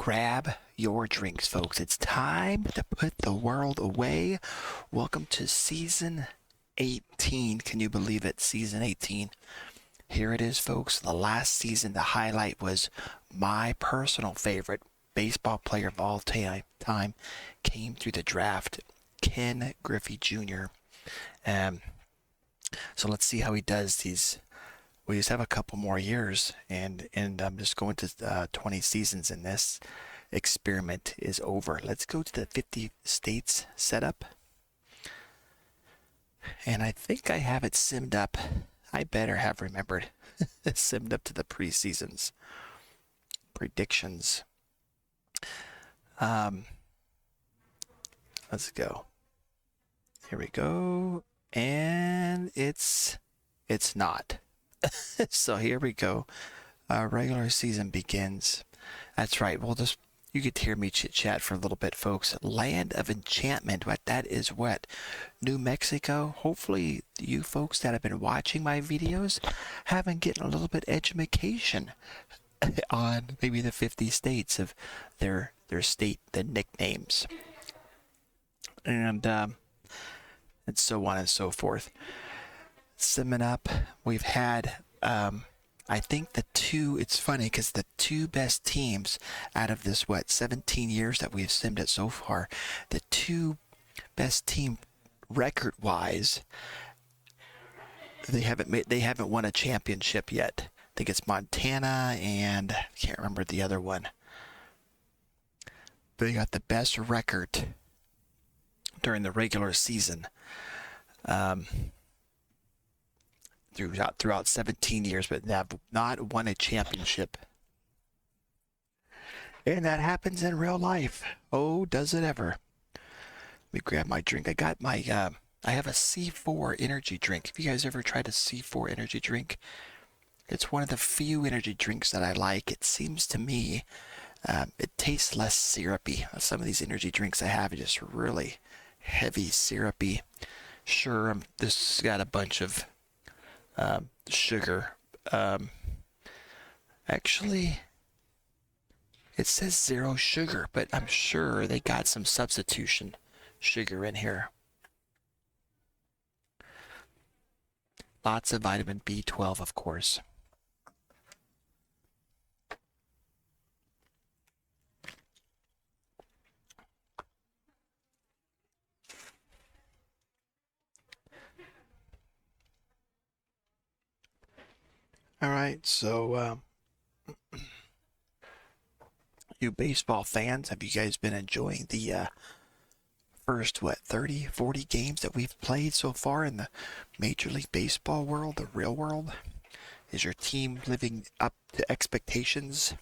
Grab your drinks, folks. It's time to put the world away. Welcome to season 18. Can you believe it? Season 18. Here it is, folks. The last season, the highlight was my personal favorite baseball player of all time came through the draft, Ken Griffey Jr. So let's see how he does these. We just have a couple more years, and I'm just going to 20 seasons, and this experiment is over. Let's go to the 50 states setup, and I think I have it simmed up. I better have remembered simmed up to the preseasons predictions. Let's go. Here we go, and it's not. So here we go. Regular season begins. That's right. You get to hear me chit chat for a little bit, folks. Land of Enchantment. What that is? What? New Mexico. Hopefully, you folks that have been watching my videos have been getting a little bit education on maybe the 50 states of their state, the nicknames, and so on and so forth. Summing up, we've had I think it's funny because the two best teams out of this 17 years that we've simmed it so far, the two best team record wise, they haven't won a championship yet. I think it's Montana and I can't remember the other one. But they got the best record during the regular season. Throughout 17 years, but have not won a championship. And that happens in real life. Oh, does it ever. Let me grab my drink. I got my, I have a C4 energy drink. Have you guys ever tried a C4 energy drink? It's one of the few energy drinks that I like. It seems to me it tastes less syrupy. Some of these energy drinks I have are just really heavy syrupy. Sure, this has got a bunch of sugar. Actually, it says 0 sugar, but I'm sure they got some substitution sugar in here. Lots of vitamin B12, of course. All right, so you baseball fans, have you guys been enjoying the first 30, 40 games that we've played so far in the Major League Baseball world, the real world? Is your team living up to expectations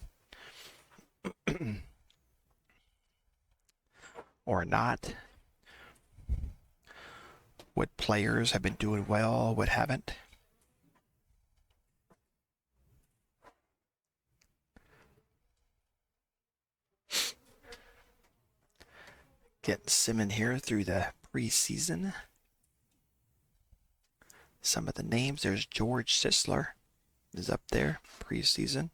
or not? What players have been doing well, what haven't? Getting Simmon here through the preseason. Some of the names, there's George Sisler is up there, preseason.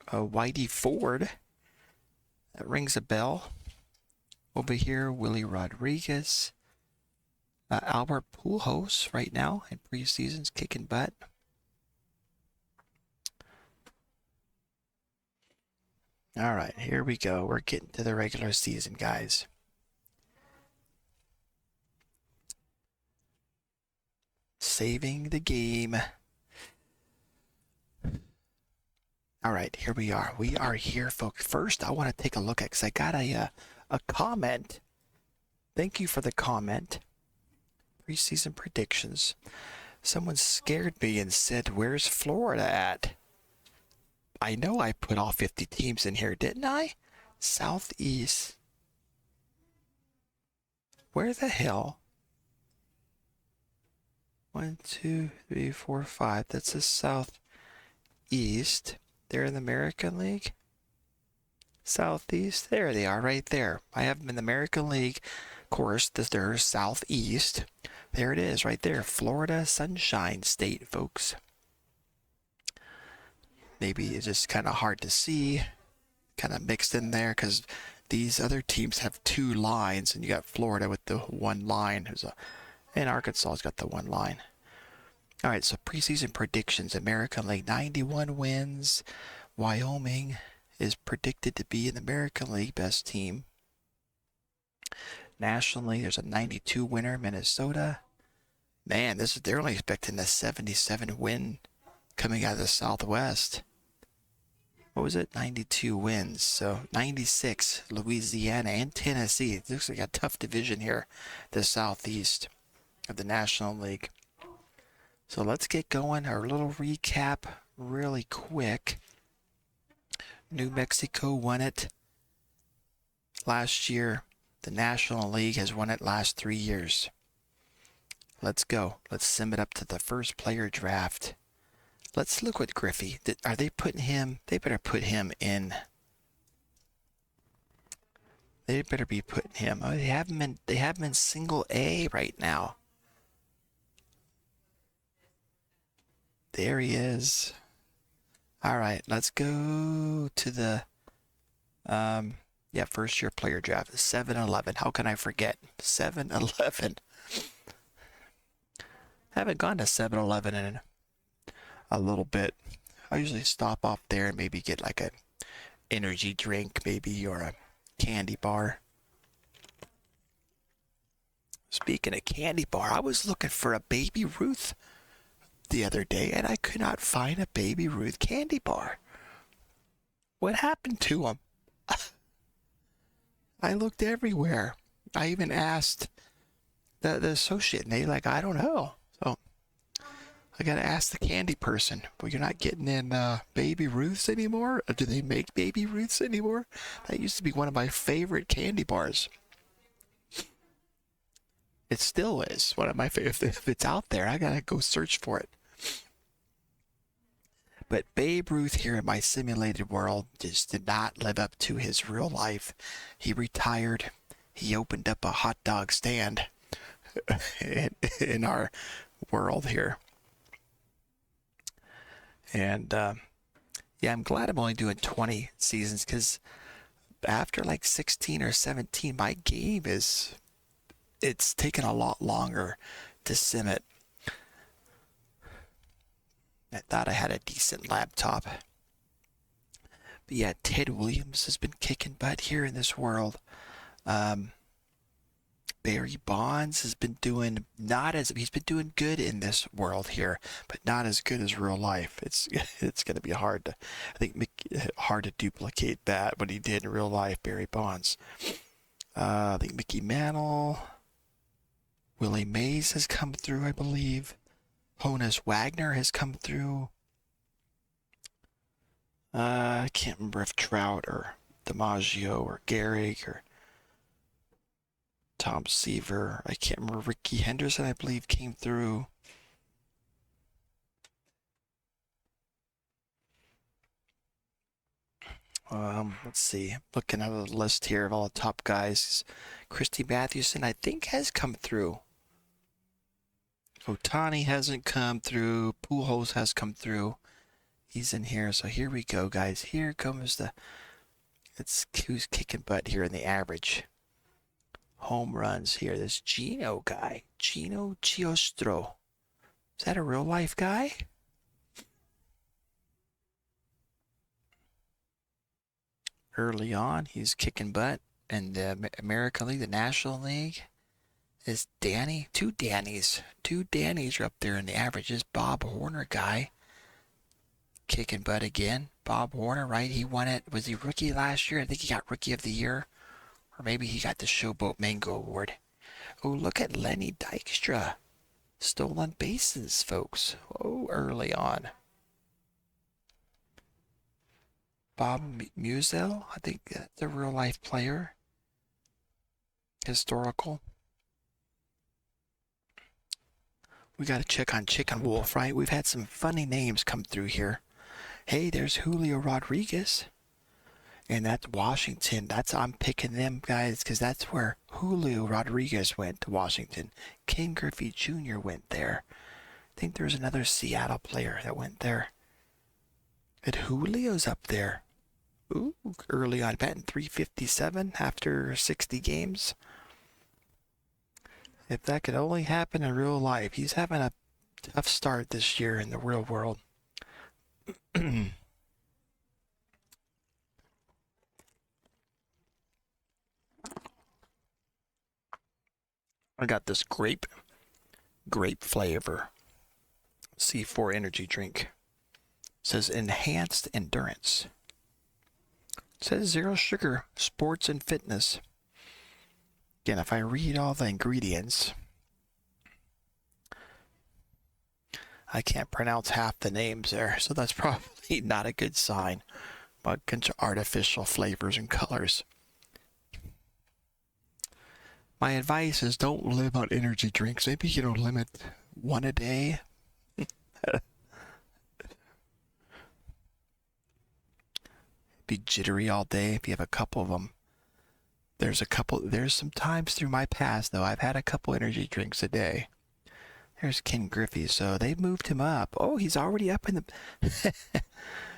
Whitey Ford, that rings a bell. Over here, Willie Rodriguez. Albert Pujols right now in preseason's kicking butt. All right, here we go. We're getting to the regular season, guys. Saving the game. All right, here we are. We are here, folks. First, I want to take a look at, because I got a comment. Thank you for the comment. Preseason predictions. Someone scared me and said, "Where's Florida at?" I know I put all 50 teams in here, didn't I? Southeast. Where the hell? 1, 2, 3, 4, 5. That's the Southeast. They're in the American League. Southeast. There they are, right there. I have them in the American League. Of course, they're Southeast. There it is, right there. Florida Sunshine State, folks. maybe it's just kind of hard to see, kind of mixed in there because these other teams have two lines, and you got Florida with the one line, and Arkansas's got the one line. All right, so preseason predictions. American League, 91 wins. Wyoming is predicted to be in the American League best team. Nationally, there's a 92 winner, Minnesota. Man, they're only expecting a 77 win coming out of the Southwest. What was it? 92 wins. So 96, Louisiana and Tennessee. It looks like a tough division here, the Southeast of the National League. So let's get going. Our little recap really quick. New Mexico won it last year. The National League has won it last 3 years. Let's go. Let's sim it up to the first player draft. Let's look at Griffey. Are they putting him? They better put him in. They better be putting him. Oh, they have him in single A right now. There he is. All right, let's go to the first year player draft. 7-Eleven. How can I forget? 7-Eleven. I haven't gone to 7-Eleven in a little bit. I usually stop off there and maybe get like a energy drink maybe, or a candy bar. Speaking of candy bar, I was looking for a Baby Ruth the other day and I could not find a Baby Ruth candy bar. What happened to them? I looked everywhere. I even asked the associate, and they like, I don't know. So I gotta ask the candy person. Well, you're not getting in Baby Ruths anymore? Or do they make Baby Ruths anymore? That used to be one of my favorite candy bars. It still is one of my favorite. If it's out there, I gotta go search for it. But Babe Ruth here in my simulated world just did not live up to his real life. He retired. He opened up a hot dog stand in our world here. And I'm glad I'm only doing 20 seasons, because after like 16 or 17, my game it's taken a lot longer to sim it. I thought I had a decent laptop. But yeah, Ted Williams has been kicking butt here in this world. Barry Bonds has been doing he's been doing good in this world here, but not as good as real life. It's going to be hard to duplicate that, what he did in real life, Barry Bonds. I think Mickey Mantle, Willie Mays has come through, I believe. Honus Wagner has come through. I can't remember if Trout or DiMaggio or Gehrig or Tom Seaver. I can't remember. Ricky Henderson, I believe, came through. Let's see. Looking at the list here of all the top guys. Christy Mathewson, I think, has come through. Otani hasn't come through. Pujols has come through. He's in here. So here we go, guys. Here comes who's kicking butt here in the average home runs here. This Gino guy. Gino Giostro. Is that a real life guy? Early on, he's kicking butt in the American League, the National League. Is Danny? Two Dannys are up there in the averages. Bob Horner guy kicking butt again. Bob Horner, right? He won it. Was he rookie last year? I think he got Rookie of the Year. Or maybe he got the Showboat Mango Award. Oh, look at Lenny Dykstra. Stolen bases, folks. Oh, early on. Bob Musial, I think that's a real life player. Historical. We got to check on Chicken Wolf, right? We've had some funny names come through here. Hey, there's Julio Rodriguez. And that's Washington. I'm picking them guys because that's where Julio Rodriguez went, to Washington. Ken Griffey Jr. went there. I think there's another Seattle player that went there. And Julio's up there. Ooh, early on, batting 357 after 60 games. If that could only happen in real life. He's having a tough start this year in the real world. I got this grape flavor C4 energy drink. It says enhanced endurance. It says zero sugar, sports and fitness. Again, if I read all the ingredients, I can't pronounce half the names there, so that's probably not a good sign. A bunch of artificial flavors and colors. My advice is don't live on energy drinks. Maybe limit one a day. Be jittery all day if you have a couple of them. There's some times through my past, though, I've had a couple energy drinks a day. There's Ken Griffey, so they moved him up. Oh, he's already up in the...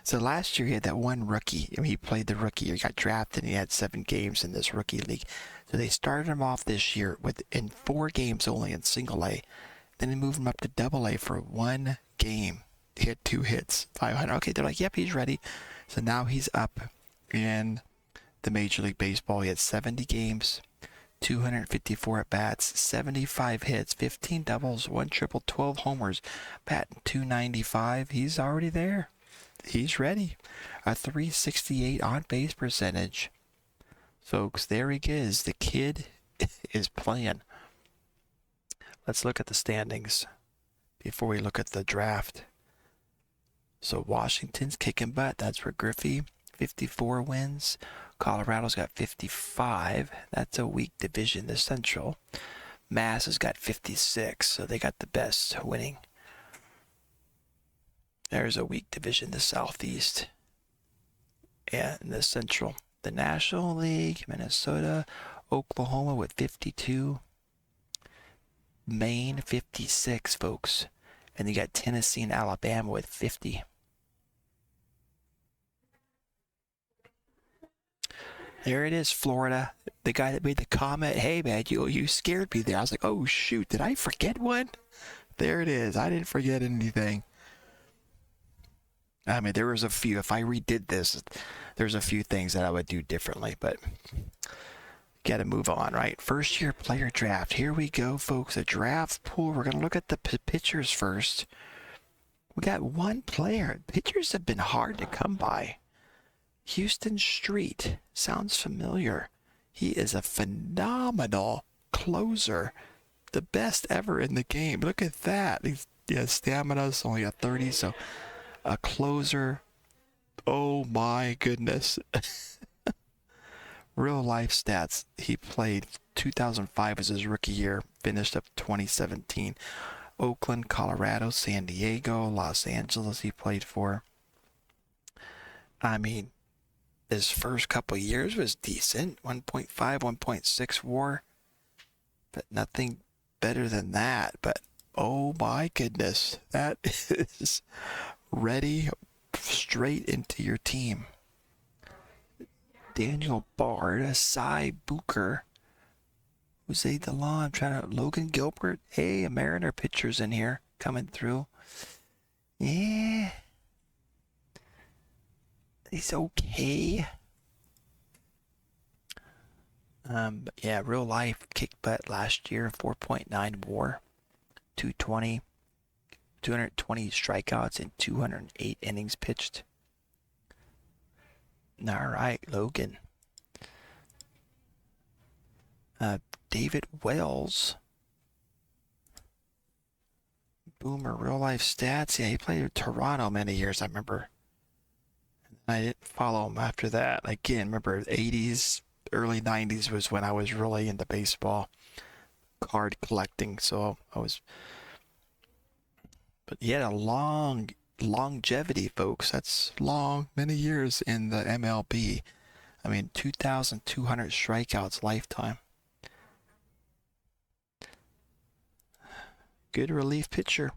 So last year he had that one rookie. I mean, he played the rookie. He got drafted and he had 7 games in this rookie league. So they started him off this year in 4 games only in single A. Then they moved him up to double A for 1 game. He had 2 hits, 500. Okay, they're like, yep, he's ready. So now he's up in the Major League Baseball. He had 70 games, 254 at-bats, 75 hits, 15 doubles, 1 triple, 12 homers, batting .295. He's already there. He's ready. A .368 on-base percentage. Folks, there he is. The kid is playing. Let's look at the standings before we look at the draft. So Washington's kicking butt. That's where Griffey, 54 wins. Colorado's got 55. That's a weak division, the Central. Mass has got 56, so they got the best winning. There's a weak division, the Southeast. And the Central. The National League, Minnesota, Oklahoma with 52. Maine, 56, folks. And you got Tennessee and Alabama with 50. There it is, Florida. The guy that made the comment, hey man, you scared me there. I was like, oh shoot, did I forget one? There it is. I didn't forget anything. I mean, there was a few. If I redid this, there's a few things that I would do differently, but gotta move on, right? First year player draft. Here we go, folks. A draft pool. We're gonna look at the pitchers first. We got one player. Pitchers have been hard to come by. Houston Street. Sounds familiar. He is a phenomenal closer. The best ever in the game. Look at that. He has stamina. Only got 30, so a closer. Oh my goodness. Real life stats. He played 2005 was his rookie year. Finished up 2017. Oakland, Colorado, San Diego, Los Angeles he played for. I mean, his first couple of years was decent. 1.5, 1.6 WAR. But nothing better than that. But oh my goodness. That is ready straight into your team. Daniel Bard, Cy Booker, Jose DeLon, I'm trying to, Logan Gilbert. Hey, a Mariner pitcher's in here coming through. Yeah. He's okay. But yeah, real life kicked butt last year, 4.9 WAR, 220 strikeouts and 208 innings pitched. All right, Logan. David Wells. Boomer, real life stats. Yeah, he played in Toronto many years, I remember. I didn't follow him after that. Again, remember 80s, early 90s was when I was really into baseball. Card collecting, so I was... But he had a long longevity, folks. That's long, many years in the MLB. I mean, 2,200 strikeouts lifetime. Good relief pitcher.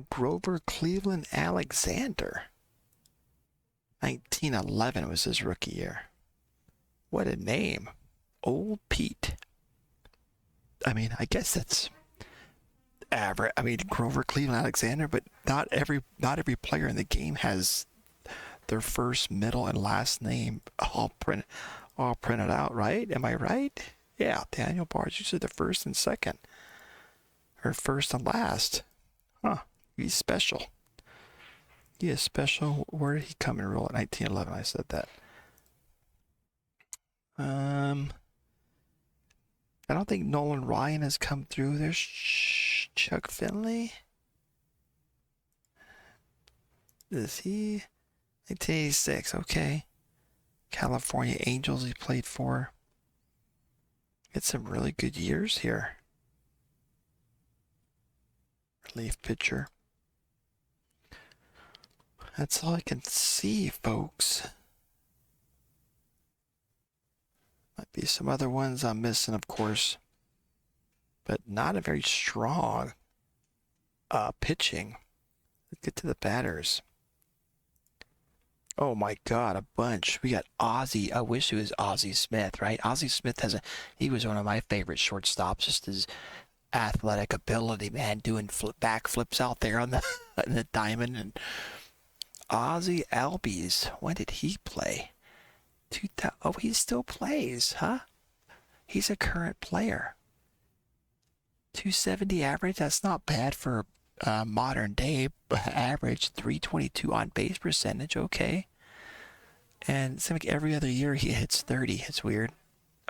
Grover Cleveland Alexander. 1911 was his rookie year. What a name. Old Pete. I mean, I guess that's average. I mean, Grover Cleveland Alexander, but not every player in the game has their first, middle, and last name all printed out, right? Am I right? Yeah, Daniel Barnes usually the first and second, or first and last. Huh? He's special. He is special. Where did he come and roll at 1911? I said that. I don't think Nolan Ryan has come through. There's Chuck Finley. Is he? 1986. Okay. California Angels he played for. Get some really good years here. Relief pitcher. That's all I can see, folks. Might be some other ones I'm missing, of course. But not a very strong pitching. Let's get to the batters. Oh my God, a bunch. We got Ozzie. I wish it was Ozzie Smith, right? Ozzie Smith he was one of my favorite shortstops. Just his athletic ability, man, doing backflips out there on the on the diamond. And Ozzie Albies, when did he play? Oh, he still plays, huh? He's a current player. 270 average. That's not bad for modern day average. 322 on base percentage. Okay. And it seems like every other year he hits 30. It's weird.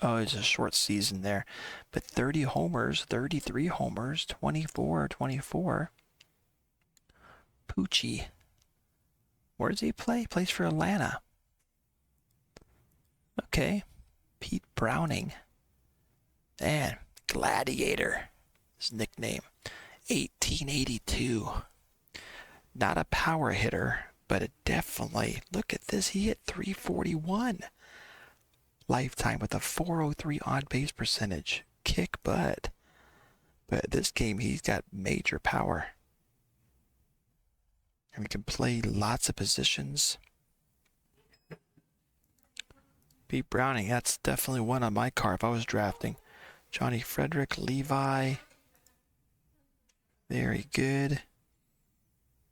Oh, it's a short season there. But 30 homers, 33 homers, 24. Poochie. Where does he play? He plays for Atlanta. Okay. Pete Browning. Man, Gladiator. His nickname. 1882. Not a power hitter, but it definitely, look at this, he hit 341 lifetime with a 403 on base percentage. Kick butt. But this game, he's got major power. And we can play lots of positions. Pete Browning, that's definitely one on my card if I was drafting. Johnny Frederick, Levi. Very good.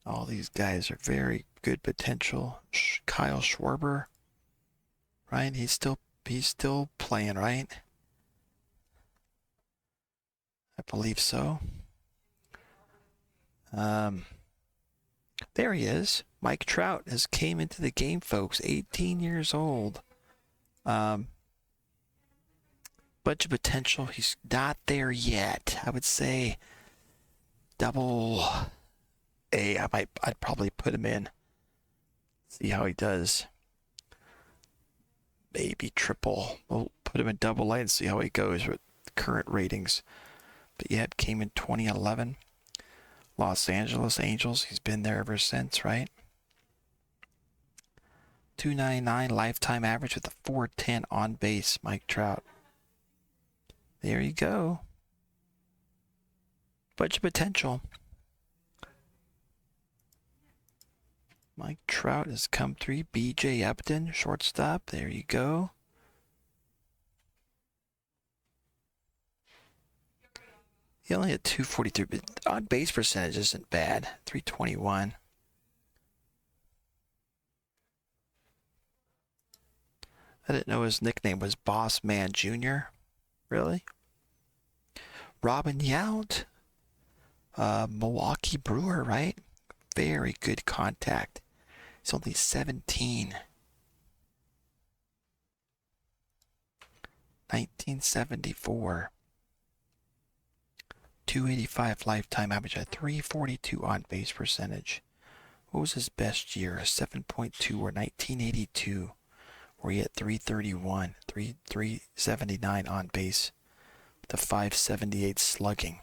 All these guys are very good potential. Kyle Schwarber, right? He's still playing, right? I believe so. There he is. Mike Trout has came into the game, folks. 18 years old. Bunch of potential. He's not there yet. I would say double A. I'd probably put him in. See how he does. Maybe triple. We'll put him in double A and see how he goes with current ratings. But yeah, it came in 2011. Los Angeles Angels. He's been there ever since, right? 299 lifetime average with a 410 on base. Mike Trout. There you go. Bunch of potential. Mike Trout has come through. B.J. Upton, shortstop. There you go. He only had 243, but on base percentage isn't bad. 321. I didn't know his nickname was Boss Man Jr. Really? Robin Yount. Milwaukee Brewer, right? Very good contact. He's only 17. 1974. 285 lifetime average at 342 on base percentage. What was his best year? A 7.2 or 1982, where he had 331, 379 on base, with a 578 slugging,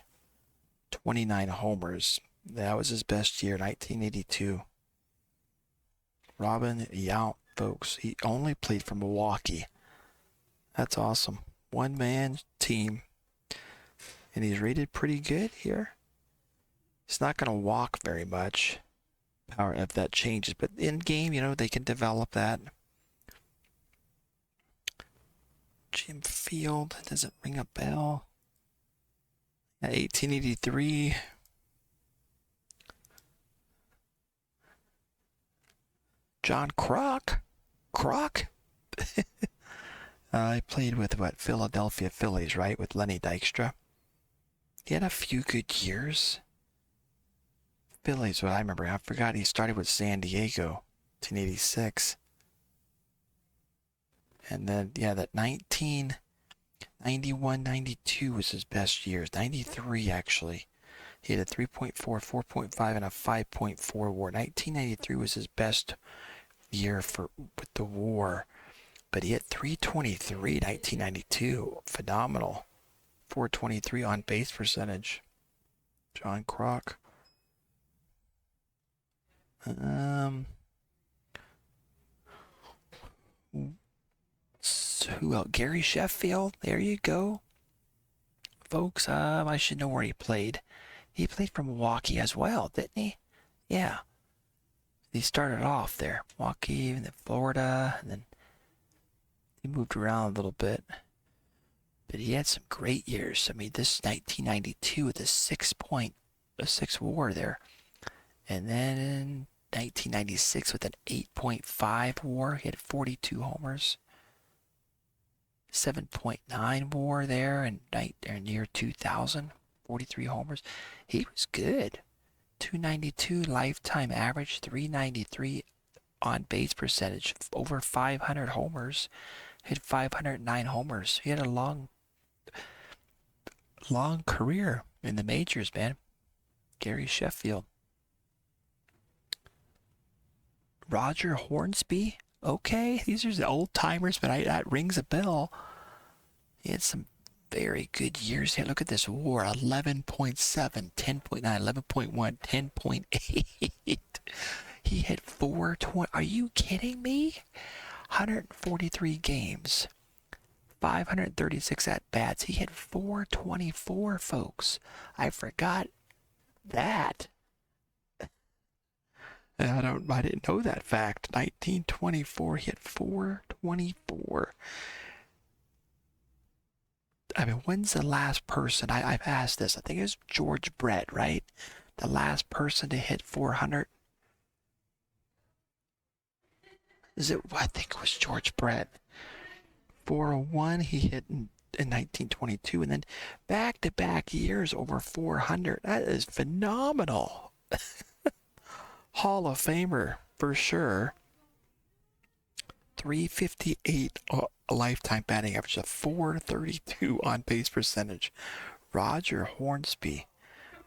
29 homers. That was his best year, 1982. Robin Yount, folks. He only played for Milwaukee. That's awesome. One-man team. And he's rated pretty good here. He's not going to walk very much, power if that changes. But in game, they can develop that. Jim Field doesn't ring a bell. 1883. John Kroc. Kroc? I played with Philadelphia Phillies, right? With Lenny Dykstra. He had a few good years. Phillies, what I remember. I forgot he started with San Diego, 1986. And then, that 1991, 92 was his best years. 93, actually. He had a 3.4, 4.5, and a 5.4 WAR. 1993 was his best year with the WAR. But he hit 323, 1992. Phenomenal. 423 on base percentage. John Kroc. So who else? Gary Sheffield. There you go. Folks, I should know where he played. He played for Milwaukee as well, didn't he? Yeah. He started off there. Milwaukee, and then Florida, and then he moved around a little bit. But he had some great years. I mean, this 1992 with a 6 WAR there. And then in 1996 with an 8.5 WAR, he had 42 homers. 7.9 WAR there in year 2000, 43 homers. He was good. 292 lifetime average, 393 on base percentage, over 500 homers. Hit 509 homers. He had a long career in the majors, man. Gary Sheffield. Roger Hornsby. Okay, these are the old timers, but that rings a bell. He had some very good years. Hey, look at this WAR: 11.7, 10.9, 11.1, 10.8. He hit 420. Are you kidding me? 143 games, 536 at bats. He hit 424, folks. I forgot that. I didn't know that fact. 1924, he hit 424. I mean, when's the last person? I've asked this. I think it was George Brett, right? The last person to hit 400. I think it was George Brett. 401 he hit in 1922, and then back-to-back years over 400. That is phenomenal. Hall of Famer for sure. 358 lifetime batting average, a 432 on base percentage. Roger Hornsby.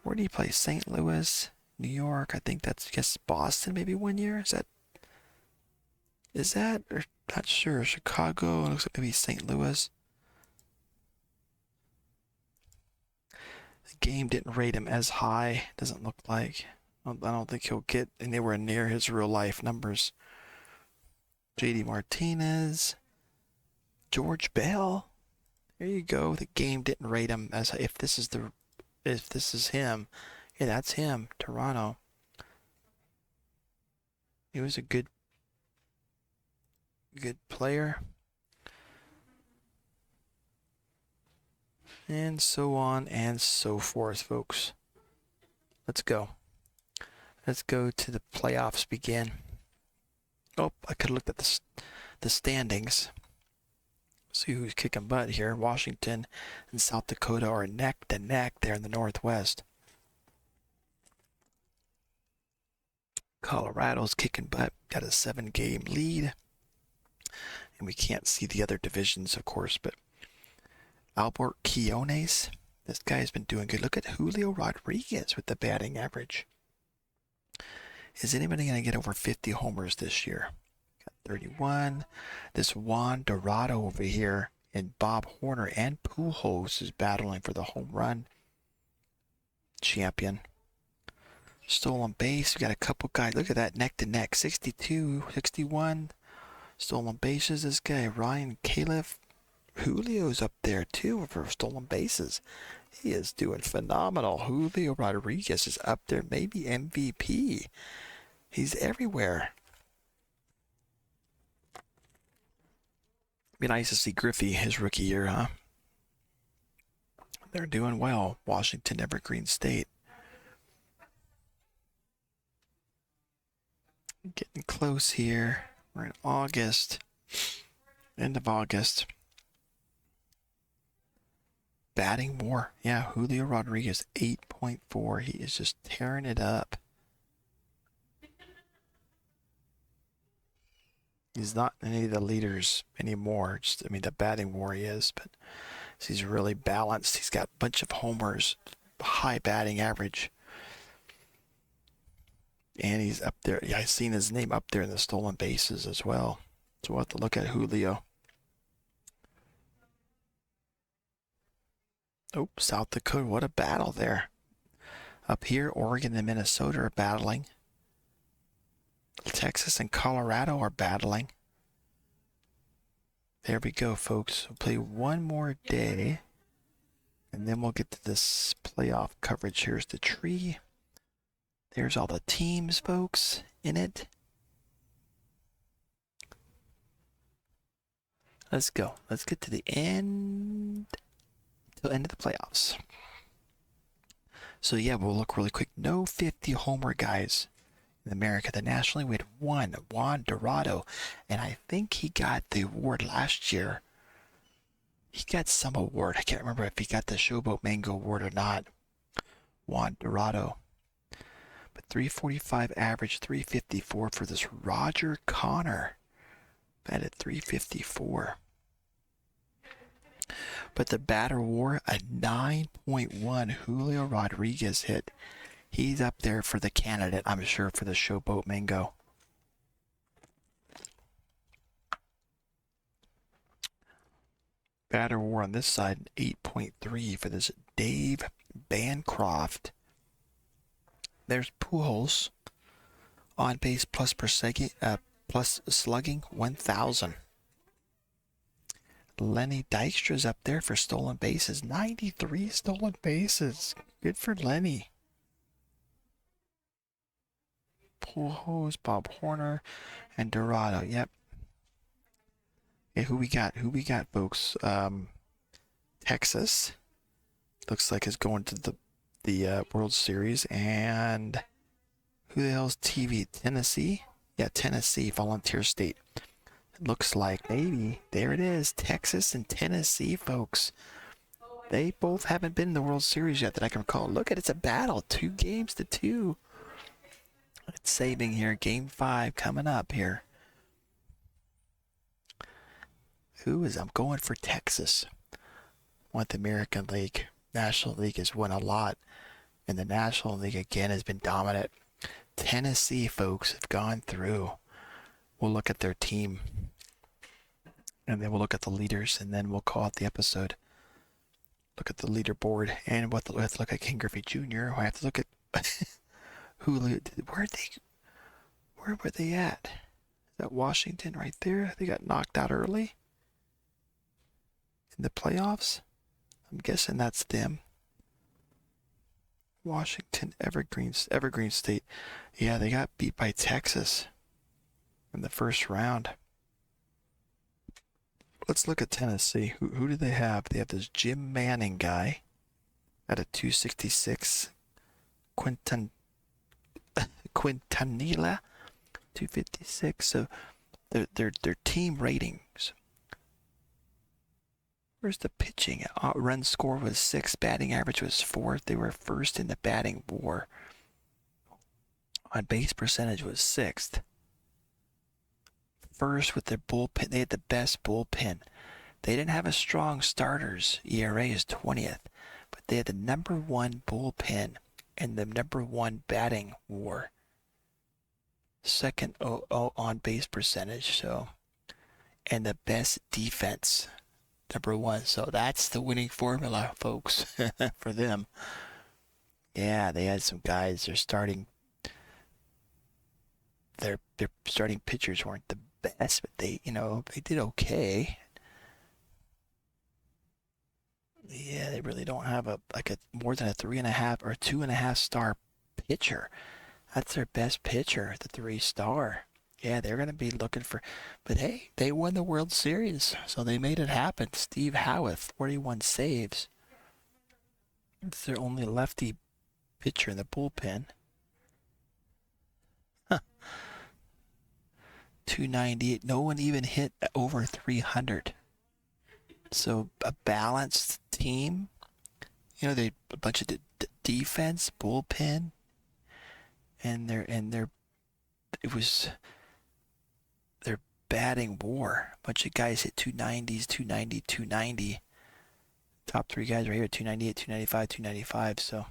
Where did he play? St. Louis, New York. I think that's Boston maybe one year. Is that or not sure. Chicago. It looks like maybe St. Louis. The game didn't rate him as high. Doesn't look like. I don't think he'll get anywhere near his real life numbers. JD Martinez, George Bell. There you go. The game didn't rate him as if this is him. Yeah, that's him. Toronto. He was a good player. And so on and so forth, folks. Let's go. Let's go to the playoffs begin. Oh, I could have looked at the standings. See who's kicking butt here. Washington and South Dakota are neck to neck there in the Northwest. Colorado's kicking butt. Got a 7-game lead. And we can't see the other divisions, of course, but Albert Quiones. This guy's been doing good. Look at Julio Rodriguez with the batting average. Is anybody going to get over 50 homers this year? Got 31. This Juan Dorado over here and Bob Horner and Pujols is battling for the home run champion. Stolen base. We got a couple guys. Look at that neck to neck. 62, 61. Stolen bases. This guy, Ryan Califf. Julio's up there too for stolen bases. He is doing phenomenal. Julio Rodriguez is up there, maybe MVP. He's everywhere. Be nice to see Griffey his rookie year, huh? They're doing well. Washington, Evergreen State. Getting close here. We're in August. End of August. Batting war. Yeah, Julio Rodriguez, 8.4. He is just tearing it up. He's not any of the leaders anymore. Just, I mean, the batting war he is, but he's really balanced. He's got a bunch of homers, high batting average. And he's up there. Yeah, I've seen his name up there in the stolen bases as well. So we'll have to look at Julio. Oh, South Dakota, what a battle there. Up here, Oregon and Minnesota are battling. Texas and Colorado are battling. There we go, folks. We'll play one more day, and then we'll get to this playoff coverage. Here's the tree. There's all the teams, folks, in it. Let's go. Let's get to the end. Till end of the playoffs. So yeah, we'll look really quick. No 50 homer guys in America. The National League, we had one, Juan Dorado, and I think he got the award last year. He got some award. I can't remember if he got the Showboat Mango Award or not. Juan Dorado. But 345 average, 354 for this Roger Connor. Batted 354. But the batter war, a 9.1 Julio Rodriguez hit. He's up there for the candidate, I'm sure, for the Showboat Mango. Batter war on this side, 8.3 for this Dave Bancroft. There's Pujols. On base plus plus slugging, 1,000. Lenny Dykstra's up there for stolen bases. 93 stolen bases. Good for Lenny. Pujols, Bob Horner, and Dorado. Yep. Okay, who we got? Who we got, folks? Texas. Looks like is going to the World Series. And who the hell's TV? Tennessee? Yeah, Tennessee, Volunteer State. Looks like maybe there it is, Texas and Tennessee, folks. They both haven't been in the World Series yet that I can recall. Look at it's a battle, 2-2. It's saving here, Game 5 coming up here. I'm going for Texas. Want the American League. National League has won a lot, and the National League again has been dominant. Tennessee, folks, have gone through. We'll look at their team, and then we'll look at the leaders, and then we'll call out the episode. Look at the leaderboard, and we'll have to look at King Griffey Jr. I have to look at Where were they at? Is that Washington right there? They got knocked out early in the playoffs. I'm guessing that's them. Washington, Evergreen State. Yeah, they got beat by Texas in the first round. Let's look at Tennessee. Who do they have? They have this Jim Manning guy at a 266. Quintanilla, 256. So their team ratings. Where's the pitching? Run score was 6. Batting average was 4. They were first in the batting war. On base percentage was 6th. First with their bullpen. They had the best bullpen. They didn't have a strong starters. ERA is 20th. But they had the number 1 bullpen and the number 1 batting war. Second on base percentage. And the best defense. Number 1. So that's the winning formula, folks, for them. Yeah, they had some guys. Their starting pitchers weren't the best, but they did okay. Yeah, they really don't have a more than a 3.5 or 2.5 star pitcher. That's their best pitcher, the 3-star. Yeah, they're going to be looking for. But hey, they won the World Series, so they made it happen. Steve Howarth, 41 saves. It's their only lefty pitcher in the bullpen. 298. No one even hit over 300. So a balanced team. You know, they a bunch of defense, bullpen, and their it was their batting war. A bunch of guys hit 290s, 290, 290. Top three guys right here, 298, 295, 295. So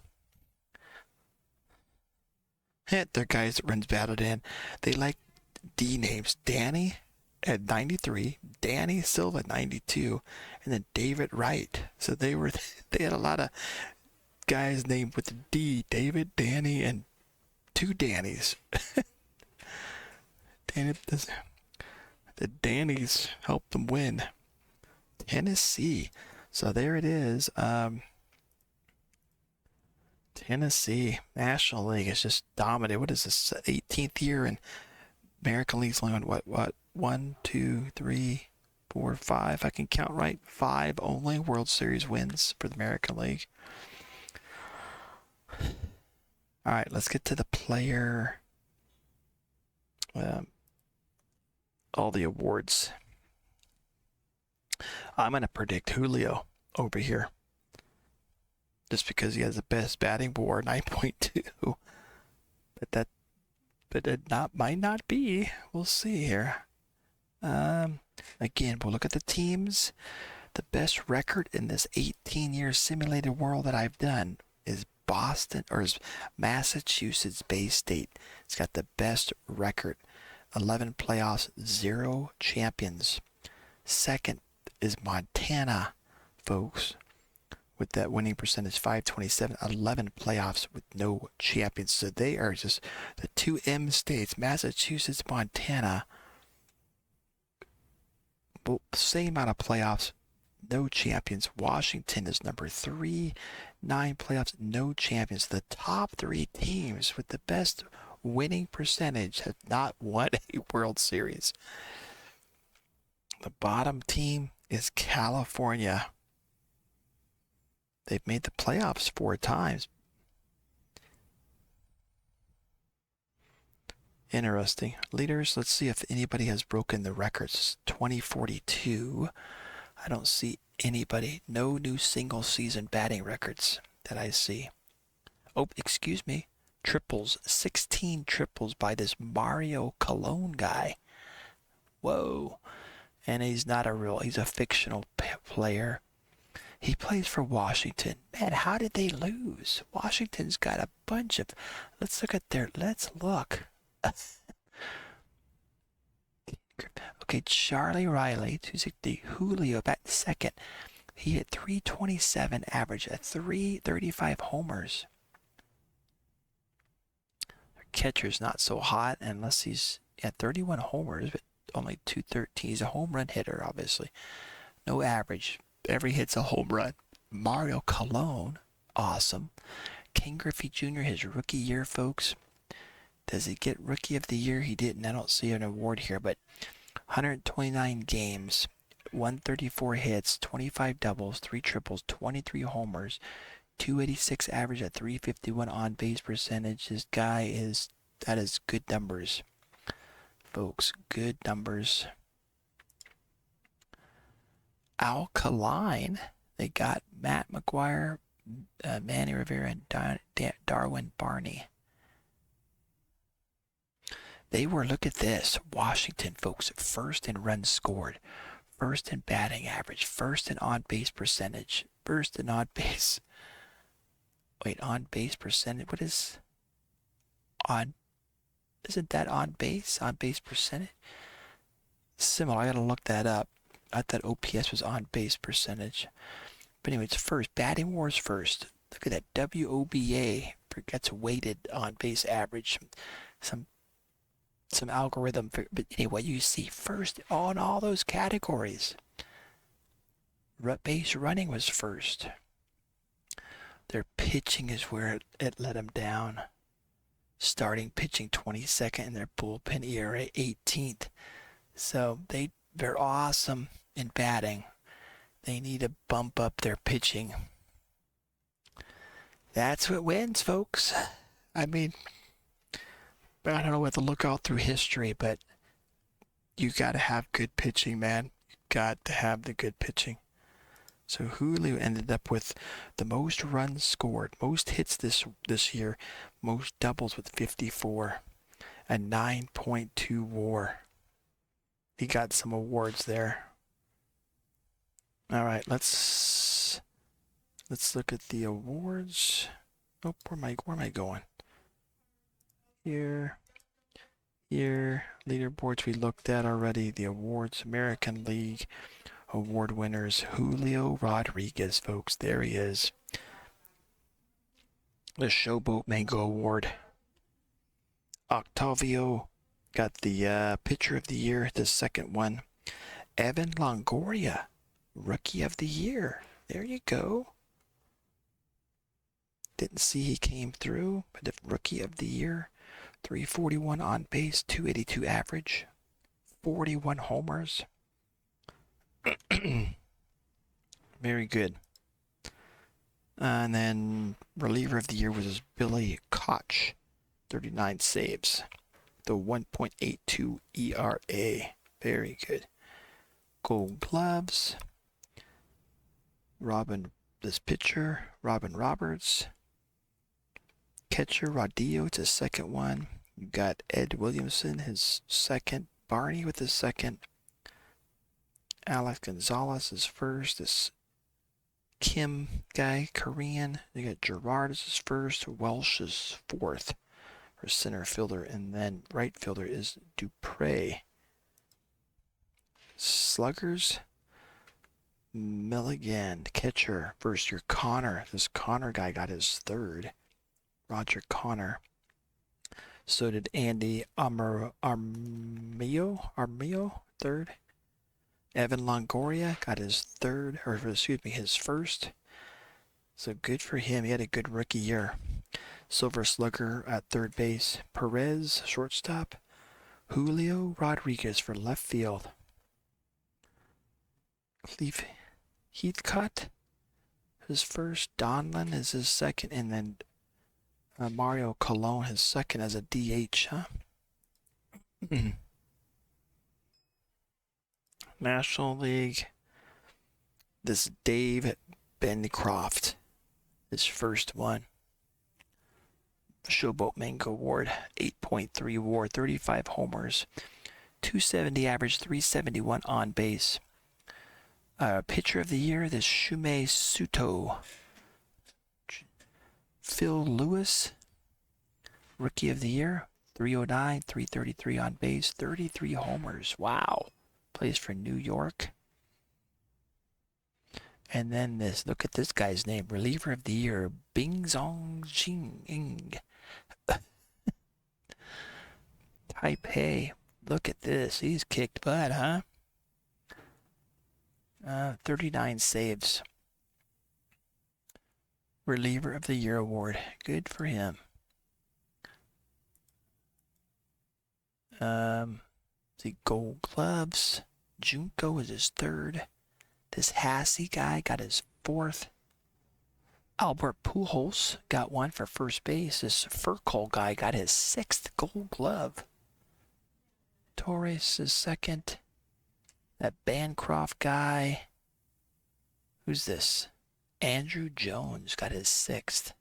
they're guys that runs batted in. They like D names. Danny at 93, Danny Silva 92, and then David Wright. So they had a lot of guys named with the D, David, Danny, and two Dannys. The Dannys helped them win. Tennessee. So there it is. Tennessee National League is just dominant. What is this? 18th year in American League's only on what? 1, 2, 3, 4, 5. I can count right. 5 only World Series wins for the American League. All right, let's get to the player. All the awards. I'm going to predict Julio over here. Just because he has the best batting WAR, 9.2. But it might not be. We'll see here. Again, we'll look at the teams. The best record in this 18-year simulated world that I've done is Boston, or is Massachusetts Bay State. It's got the best record. 11 playoffs, 0 champions. Second is Montana, folks, with that winning percentage, 527, 11 playoffs with no champions. So they are just the two M states, Massachusetts, Montana, same amount of playoffs, no champions. Washington is number 3, 9 playoffs, no champions. The top 3 teams with the best winning percentage have not won a World Series. The bottom team is California. They've made the playoffs 4 times. Interesting. Leaders, let's see if anybody has broken the records. 2042. I don't see anybody. No new single season batting records that I see. Oh, excuse me. Triples. 16 triples by this Mario Colon guy. Whoa. And he's a fictional player. He plays for Washington. Man, how did they lose? Washington's got a bunch of... Let's look. Okay, Charlie Riley, 260. Julio back second. He hit 327 average at 335 homers. Their catcher's not so hot unless he's at 31 homers, but only 213. He's a home run hitter, obviously. No average. Every hit's a home run. Mario Colon, awesome. King Griffey Jr., his rookie year, folks. Does he get Rookie of the Year? He didn't. I don't see an award here, but 129 games, 134 hits, 25 doubles, 3 triples, 23 homers, 286 average at 351 on base percentage. This guy that is good numbers, folks. Good numbers. Alkaline, they got Matt McGuire, Manny Rivera, and Darwin Barney. They were, look at this, Washington, folks, first in runs scored, first in batting average, first in on-base percentage, first in on-base. Wait, on-base percentage, what is on? Isn't that on-base? On-base percentage? Similar, I gotta look that up. I thought OPS was on-base percentage. But anyway, it's first. Batting WAR's first. Look at that. WOBA gets weighted on-base average. Some algorithm. But anyway, you see first on all those categories. Base running was first. Their pitching is where it let them down. starting pitching 22nd, and their bullpen ERA 18th. So they're awesome in batting. They need to bump up their pitching. That's what wins, folks. I mean, I don't know what to look out through history, but you got to have good pitching, man. You got to have the good pitching. So Julio ended up with the most runs scored, most hits this year, most doubles with 54, a 9.2 WAR. He got some awards there. All right, let's look at the awards. Oh, where am I going? Here, leaderboards we looked at already. The awards, American League award winners, Julio Rodriguez, folks. There he is. The Showboat Mango Award. Octavio got the Pitcher of the Year, the second one. Evan Longoria, Rookie of the Year. There you go. Didn't see he came through, but the Rookie of the Year. 341 on base, 282 average, 41 homers. Very good. And then reliever of the year was Billy Koch, 39 saves, the 1.82 ERA. Very good. Gold gloves. This pitcher, Robin Roberts. Catcher, Rodillo, it's his second one. You got Ed Williamson, his second. Barney with his second. Alex Gonzalez is first. This Kim guy, Korean. You got Gerard as his first. Welsh is fourth for center fielder. And then right fielder is Dupre. Sluggers. Milligan, catcher. First year Connor. This Connor guy got his third. Roger Connor. So did Andy Armillo, third. Evan Longoria got his third, or excuse me, his first. So good for him. He had a good rookie year. Silver Slugger at third base. Perez, shortstop. Julio Rodriguez for left field. Cleve Heathcott, his first. Donlin is his second, and then Mario Colon, his second as a DH, huh? National League. This Dave Bencroft, his first one. Showboat Mango Award, 8.3 WAR, 35 homers, 270 average, 371 on base. Pitcher of the year, this Shumei Suto. Phil Lewis, Rookie of the Year, 309, 333 on base, 33 homers. Wow. Plays for New York. And then look at this guy's name, Reliever of the Year, Bing Zong Jing. Taipei. Look at this. He's kicked butt, huh? 39 saves. Reliever of the Year award. Good for him. The Gold Gloves. Junko is his third. This Hassey guy got his fourth. Albert Pujols got one for first base. This Furcol guy got his sixth Gold Glove. Torres is second. That Bancroft guy. Who's this? Andrew Jones got his sixth.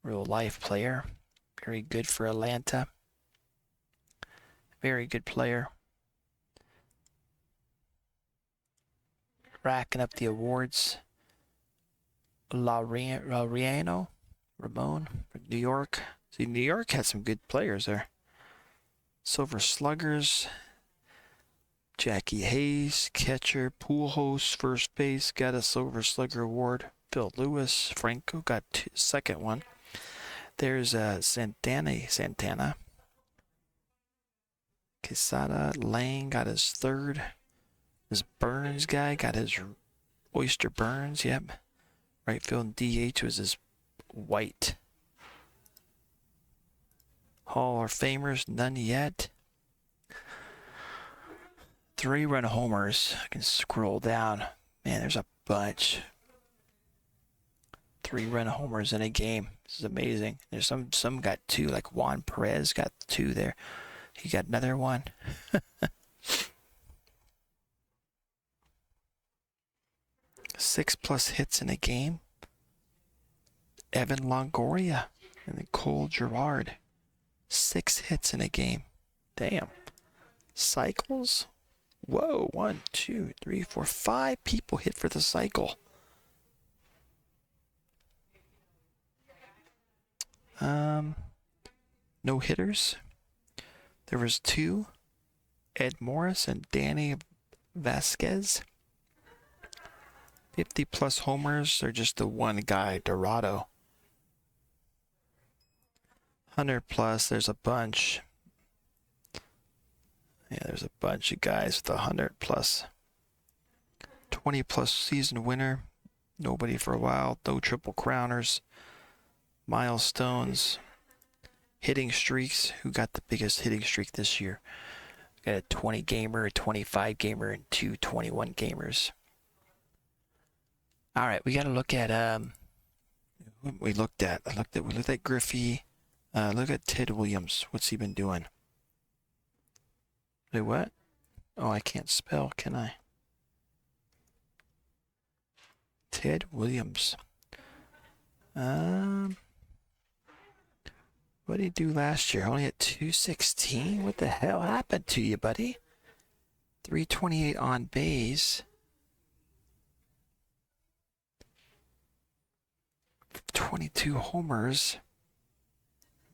Real life player. Very good for Atlanta. Very good player. Racking up the awards. Ramon for New York. See, New York had some good players there. Silver Sluggers. Jackie Hayes, catcher. Pujols, first base, got a Silver Slugger award. Phil Lewis, Franco got second one. There's Santana. Quesada, Lang got his third. This Burns guy got his Oyster Burns, yep. Right field and DH was his White. Hall of Famers, none yet. 3-run homers. I can scroll down. Man, there's a bunch. 3-run homers in a game. This is amazing. There's some got 2, like Juan Perez got 2 there. He got another one. 6+ hits in a game. Evan Longoria and then Cole Girard. 6 hits in a game. Damn. Cycles? Whoa, 1, 2, 3, 4, 5 people hit for the cycle. No hitters. There was 2. Ed Morris and Danny Vasquez. 50+ homers. Or just the one guy, Dorado. 100+. There's a bunch. Yeah, there's a bunch of guys with 100+. 20+ season winner. Nobody for a while. No triple crowners. Milestones. Hitting streaks. Who got the biggest hitting streak this year? Got a 20 gamer, a 25 gamer, and 2 21 gamers. All right, we got to look at what we looked at. We looked at Griffey. Look at Ted Williams. What's he been doing? Wait, what? Oh, I can't spell, can I? Ted Williams. What did he do last year? Only at 216? What the hell happened to you, buddy? 328 on base. 22 homers.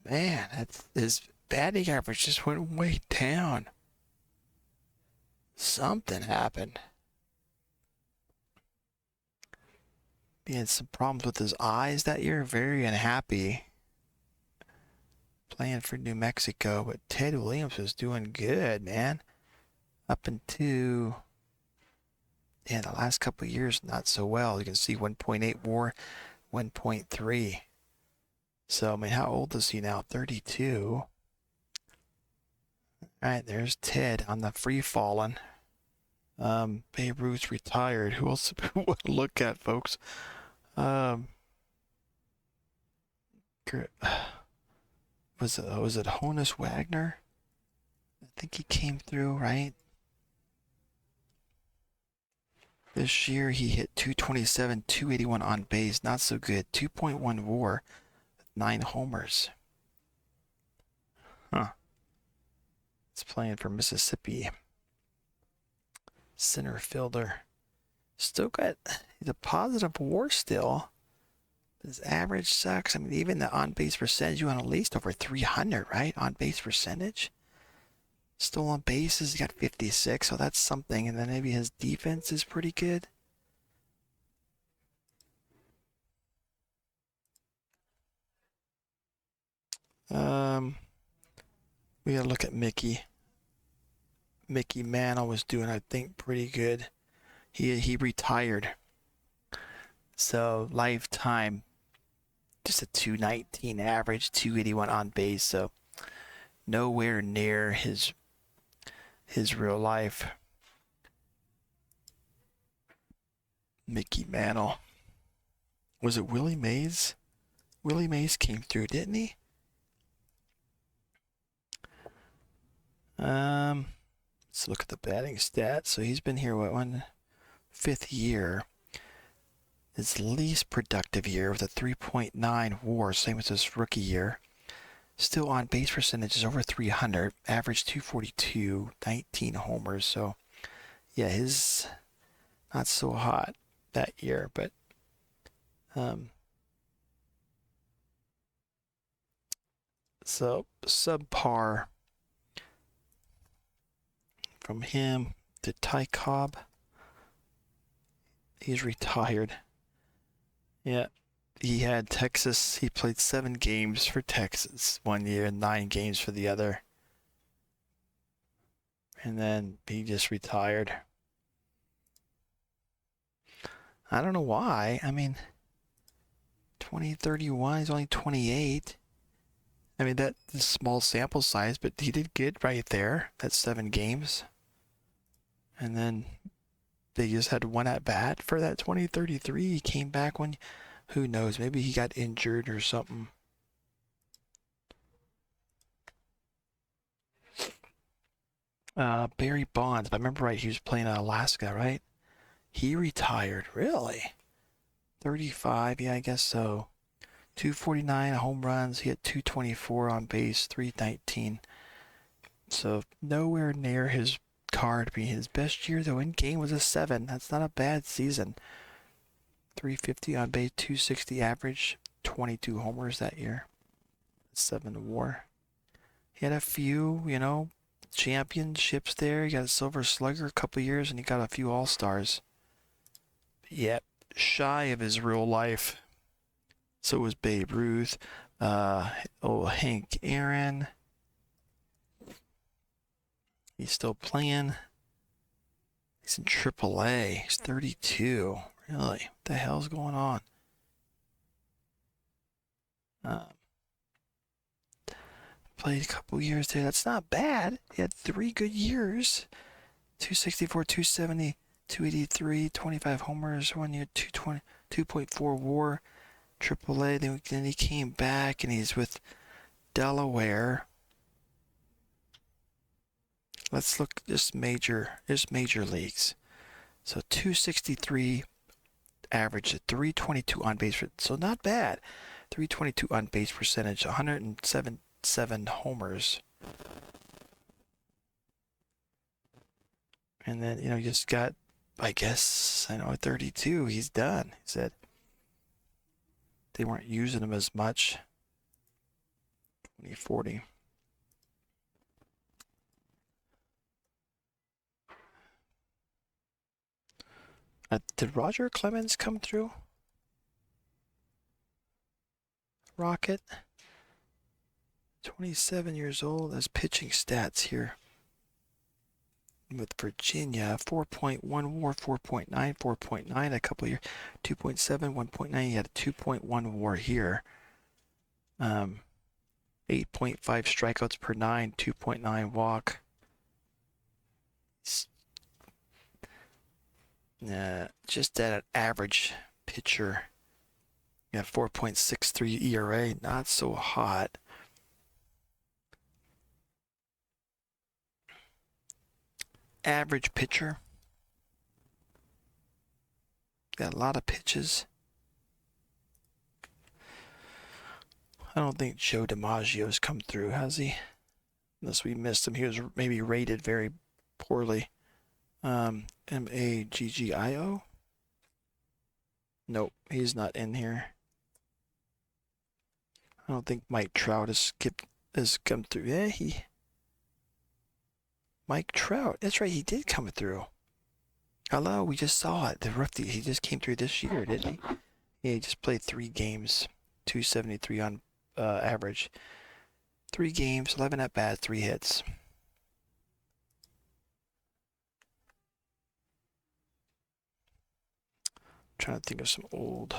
Man, his batting average just went way down. Something happened. He had some problems with his eyes that year. Very unhappy. Playing for New Mexico, but Ted Williams was doing good, man. Up into the last couple of years, not so well. You can see 1.8 WAR, 1.3. So, I mean, how old is he now? 32. All right, there's Ted on the free falling. Babe Ruth's retired. Who else we want to look at, folks? Was it Honus Wagner? I think he came through, right? This year he hit 227, 281 on base. Not so good. 2.1 WAR, 9 homers. Huh. It's playing for Mississippi. Center fielder. Still got the positive WAR still. His average sucks. I mean, even the on-base percentage, you want at least over 300, right? On-base percentage. Stolen bases, he got 56, so that's something. And then maybe his defense is pretty good. We gotta look at Mickey. Mickey Mantle was doing, I think, pretty good. He retired. So lifetime, just a 219 average, 281 on base. So nowhere near his real life. Mickey Mantle. Was it Willie Mays? Willie Mays came through, didn't he? Let's look at the batting stats. So he's been here, what, 5th year. His least productive year with a 3.9 WAR, same as his rookie year. Still on base percentage is over 300, average 242, 19 homers. So, yeah, his not so hot that year, but so subpar from him to Ty Cobb. He's retired. Yeah. He had Texas. He played 7 games for Texas one year and 9 games for the other. And then he just retired. I don't know why. I mean, 2031, he's only 28. I mean, that's a small sample size, but he did good right there. That's 7 games. And then they just had one at bat for that 2033. He came back when, who knows, maybe he got injured or something. Barry Bonds, if I remember right, he was playing in Alaska, right? He retired, really? 35, yeah, I guess so. 249 home runs. He had 224 on base, 319. So nowhere near his card. I mean, his best year though in game was a 7. That's not a bad season. 350 on base, 260 average, 22 homers that year. 7 WAR. He had a few, championships there. He got a Silver Slugger a couple years, and he got a few All Stars. Yep, shy of his real life. So was Babe Ruth. Hank Aaron. He's still playing. He's in AAA. He's 32. Really? What the hell's going on? Played a couple years there. That's not bad. He had 3 good years. 264, 270, 283, 25 homers, 1 year, 220, 2.4 WAR, AAA. Then he came back and he's with Delaware. Let's look this major leagues. So 263 average, 322 on base, so not bad. 322 on base percentage, 107 homers. And then, you just got, I guess, 32. He's done. He said they weren't using him as much. 2040. Did Roger Clemens come through? Rocket. 27 years old. There's pitching stats here. With Virginia, 4.1 WAR, 4.9, 4.9 a couple years, 2.7, 1.9. He had a 2.1 WAR here. 8.5 strikeouts per 9, 2.9 walk. Just at an average pitcher. Yeah, 4.63 ERA, not so hot. Average pitcher. Got a lot of pitches. I don't think Joe DiMaggio's come through, has he? Unless we missed him. He was maybe rated very poorly. Maggio? Nope, he's not in here. I don't think Mike Trout has come through. Yeah, Mike Trout. That's right, he did come through. Hello, we just saw it. He just came through this year, didn't he? Yeah, he just played 3 games, 273 on average. 3 games, 11 at bats, 3 hits. Trying to think of some old.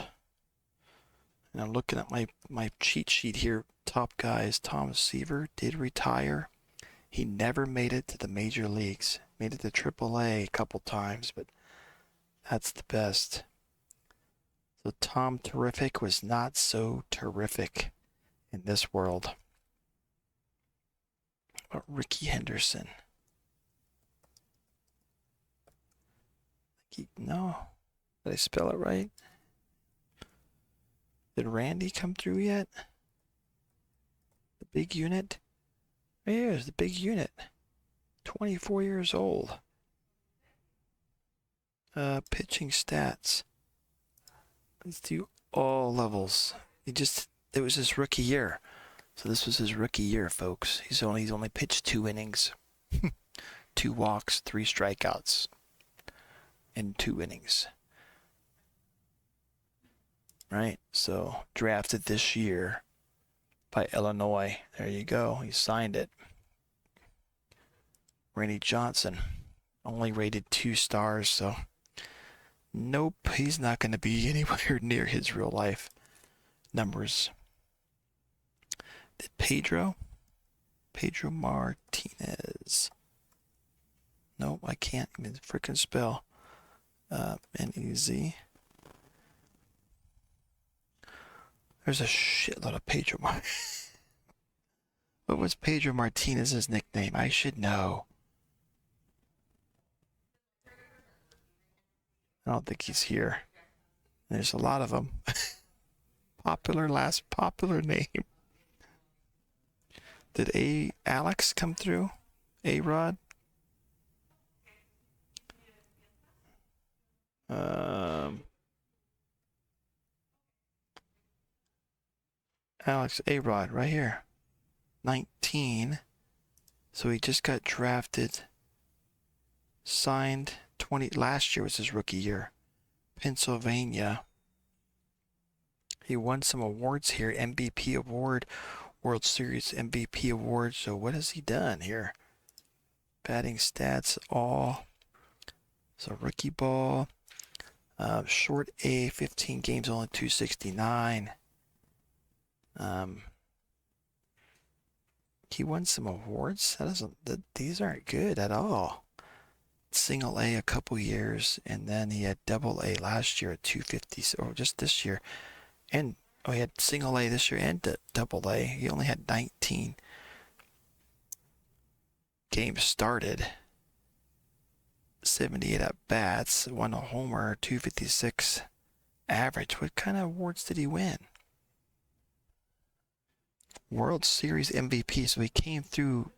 And I'm looking at my cheat sheet here. Top guys. Tom Seaver did retire. He never made it to the major leagues. Made it to AAA a couple times, but that's the best. So Tom Terrific was not so terrific in this world. What about Ricky Henderson? No. Did I spell it right? Did Randy come through yet? The big unit? Here's the big unit. 24 years old. Pitching stats. Let's do all levels. It was his rookie year. So this was his rookie year, folks. He's only pitched 2 innings. 2 walks, 3 strikeouts in 2 innings. Right? So drafted this year by Illinois. There you go. He signed it. Randy Johnson only rated 2 stars, so nope, he's not going to be anywhere near his real life numbers. Pedro Martinez. Nope, I can't even freaking spell. N-E-Z. There's a shitload of Pedro Martinez. What was Pedro Martinez's nickname? I should know. I don't think he's here. There's a lot of them. Last popular name. Did Alex come through? A-Rod? Alex A-Rod, right here. 19. So he just got drafted. Signed 20. Last year was his rookie year. Pennsylvania. He won some awards here. MVP award. World Series MVP award. So what has he done here? Batting stats all. So rookie ball. Short A, 15 games, only 269. He won some awards. These aren't good at all. Single A a couple years, and then he had double A last year at 250. So just this year, and he had single A this year and double A. He only had 19 games started. 78 at bats, won a homer, 256 average. What kind of awards did he win? World Series MVP. So he came through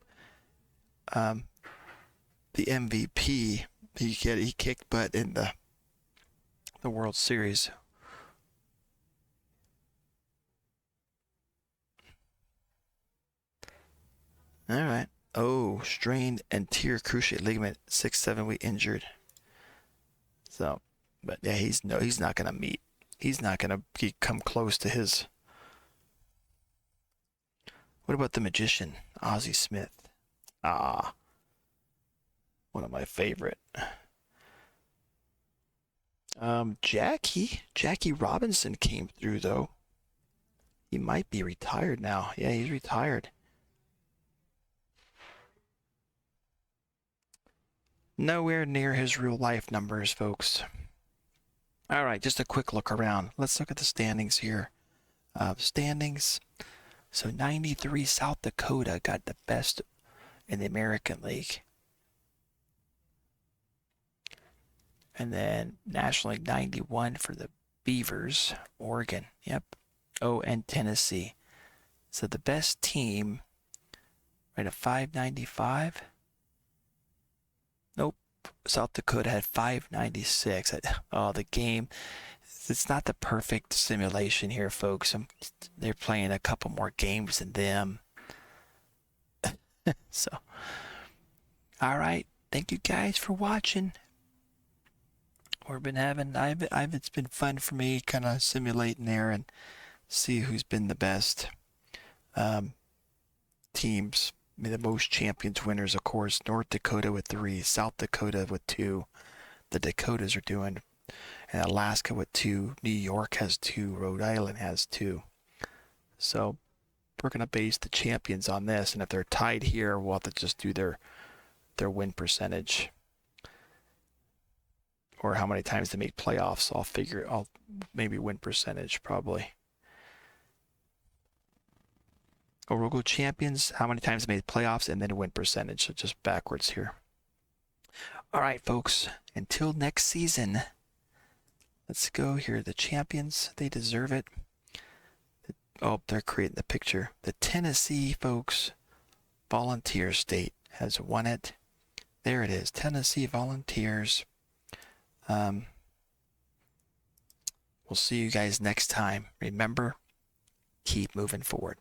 the MVP. He kicked butt in the World Series. All right. Oh, strained anterior cruciate ligament, 6-7 week injured. So, but yeah, he's not gonna meet. He's not gonna come close to his. What about the magician, Ozzie Smith? One of my favorite. Jackie Robinson came through though. He might be retired now. Yeah, he's retired. Nowhere near his real life numbers, folks. All right, just a quick look around. Let's look at the standings here. Standings. So 93 South Dakota got the best in the American League. And then National League 91 for the Beavers, Oregon. Yep. Oh, and Tennessee. So the best team, right, at 595. Nope. South Dakota had 596. Oh, the game. It's not the perfect simulation here, folks. They're playing a couple more games than them. So, all right. Thank you guys for watching. We've been having, it's been fun for me kind of simulating there and see who's been the best teams. I mean, the most champions winners, of course, North Dakota with 3, South Dakota with 2. The Dakotas are doing, and Alaska with 2. New York has 2. Rhode Island has 2. So we're going to base the champions on this, and if they're tied here, we'll have to just do their win percentage. Or how many times they made playoffs. I'll maybe win percentage, probably. Or we'll go champions, how many times they made playoffs, and then win percentage. So just backwards here. All right, folks. Until next season, let's go here. The champions, they deserve it. Oh, they're creating the picture. The Tennessee, folks, Volunteer State has won it. There it is. Tennessee Volunteers. We'll see you guys next time. Remember, keep moving forward.